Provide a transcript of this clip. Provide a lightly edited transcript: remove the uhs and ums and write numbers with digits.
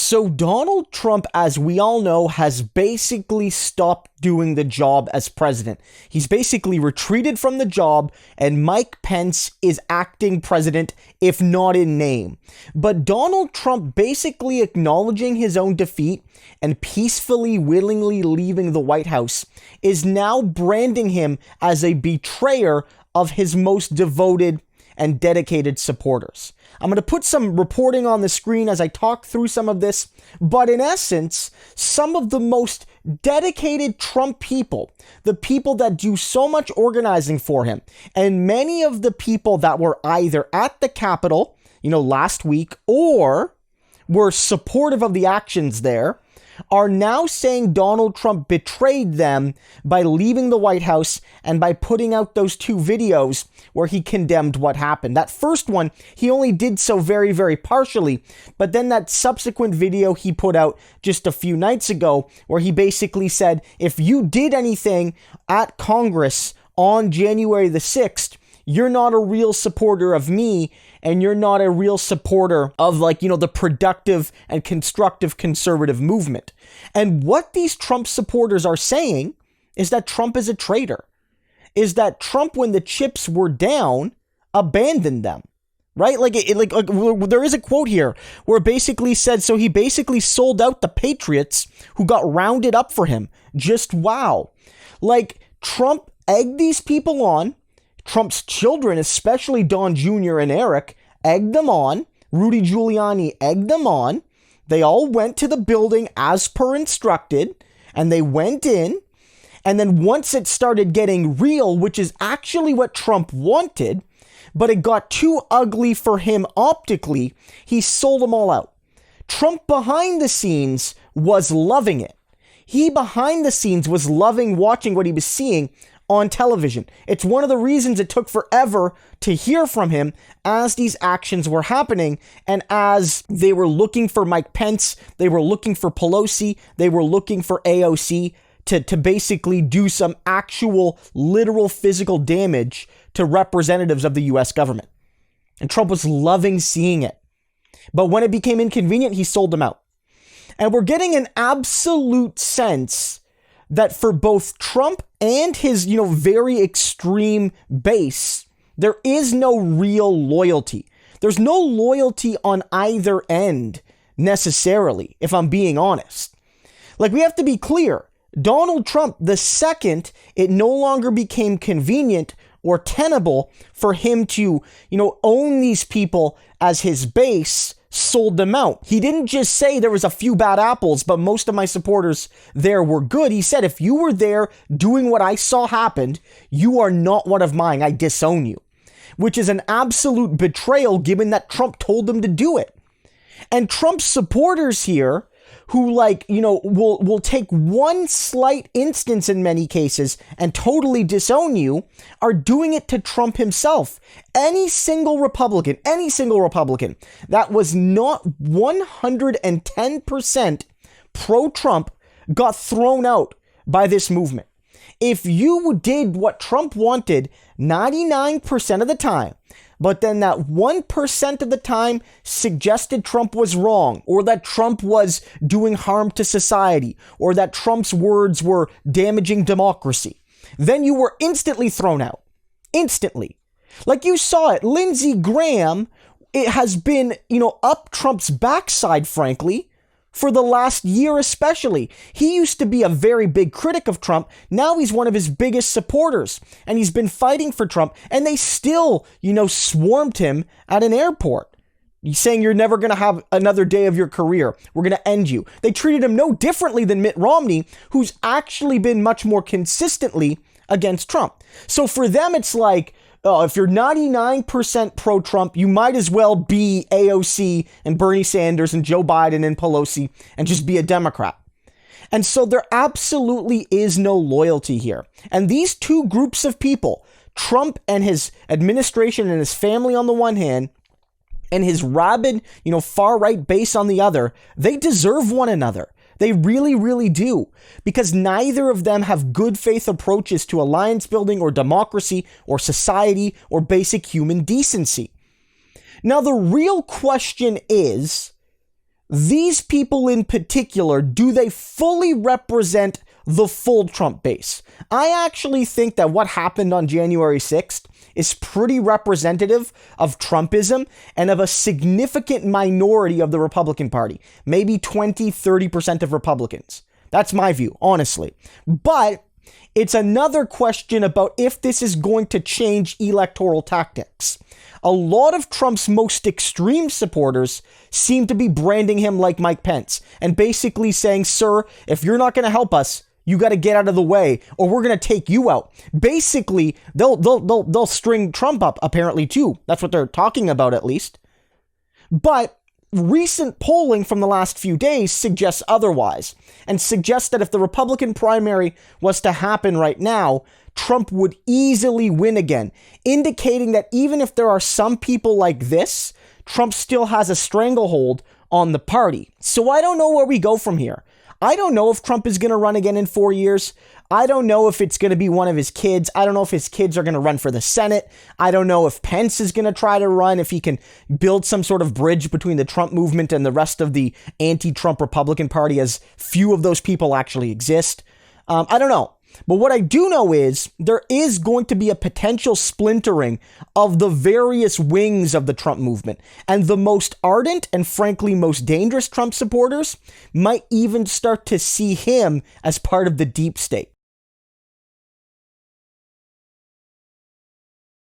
So Donald Trump, as we all know, has basically stopped doing the job as president. He's basically retreated from the job, and Mike Pence is acting president, if not in name. But Donald Trump basically acknowledging his own defeat and peacefully, willingly leaving the White House is now branding him as a betrayer of his most devoted and dedicated supporters. I'm going to put some reporting on the screen as I talk through some of this, but in essence, some of the most dedicated Trump people, the people that do so much organizing for him, and many of the people that were either at the Capitol, last week, or were supportive of the actions there, are now saying Donald Trump betrayed them by leaving the White House and by putting out those two videos where he condemned what happened. That first one, he only did so very, very partially, but then that subsequent video he put out just a few nights ago where he basically said, if you did anything at Congress on January the 6th, you're not a real supporter of me, and you're not a real supporter of the productive and constructive conservative movement. And what these Trump supporters are saying is that Trump is a traitor, is that Trump, when the chips were down, abandoned them, right? There is a quote here where it basically said, so he basically sold out the patriots who got rounded up for him. Just wow. Trump egged these people on. Trump's children, especially Don Jr. and Eric, egged them on. Rudy Giuliani egged them on. They all went to the building as per instructed, and they went in. And then once it started getting real, which is actually what Trump wanted, but it got too ugly for him optically, he sold them all out. Trump behind the scenes was loving it. He behind the scenes was loving watching what he was seeing on television. It's one of the reasons it took forever to hear from him as these actions were happening, and as they were looking for Mike Pence, they were looking for Pelosi, they were looking for AOC to basically do some actual literal physical damage to representatives of the US government. And Trump was loving seeing it. But when it became inconvenient, he sold them out. And we're getting an absolute sense that for both Trump and his, very extreme base, there is no real loyalty. There's no loyalty on either end, necessarily, if I'm being honest. We have to be clear. Donald Trump, the second it no longer became convenient or tenable for him to, own these people as his base, sold them out. He didn't just say there was a few bad apples, but most of my supporters there were good. He said, if you were there doing what I saw happened, you are not one of mine. I disown you. Which is an absolute betrayal given that Trump told them to do it. And Trump's supporters here, who will take one slight instance in many cases and totally disown you, are doing it to Trump himself. Any single Republican that was not 110% pro-Trump got thrown out by this movement. If you did what Trump wanted 99% of the time, but then that 1% of the time suggested Trump was wrong, or that Trump was doing harm to society, or that Trump's words were damaging democracy, then you were instantly thrown out. Instantly. You saw it. Lindsey Graham, it has been, up Trump's backside, frankly, for the last year especially. He used to be a very big critic of Trump. Now he's one of his biggest supporters, and he's been fighting for Trump, and they still, swarmed him at an airport. He's saying you're never going to have another day of your career. We're going to end you. They treated him no differently than Mitt Romney, who's actually been much more consistently against Trump. So for them, it's if you're 99% pro-Trump, you might as well be AOC and Bernie Sanders and Joe Biden and Pelosi and just be a Democrat. And so there absolutely is no loyalty here. And these two groups of people, Trump and his administration and his family on the one hand, and his rabid, far-right base on the other, they deserve one another. They really, really do, because neither of them have good faith approaches to alliance building or democracy or society or basic human decency. Now, the real question is, these people in particular, do they fully represent the full Trump base? I actually think that what happened on January 6th is pretty representative of Trumpism and of a significant minority of the Republican Party, maybe 20-30% of Republicans. That's my view, honestly. But it's another question about if this is going to change electoral tactics. A lot of Trump's most extreme supporters seem to be branding him like Mike Pence and basically saying, sir, if you're not going to help us, you got to get out of the way or we're going to take you out. Basically, they'll string Trump up apparently too. That's what they're talking about at least. But recent polling from the last few days suggests otherwise and suggests that if the Republican primary was to happen right now, Trump would easily win again, indicating that even if there are some people like this, Trump still has a stranglehold on the party. So I don't know where we go from here. I don't know if Trump is going to run again in 4 years. I don't know if it's going to be one of his kids. I don't know if his kids are going to run for the Senate. I don't know if Pence is going to try to run, if he can build some sort of bridge between the Trump movement and the rest of the anti-Trump Republican Party, as few of those people actually exist. I don't know. But what I do know is there is going to be a potential splintering of the various wings of the Trump movement. And the most ardent and frankly most dangerous Trump supporters might even start to see him as part of the deep state.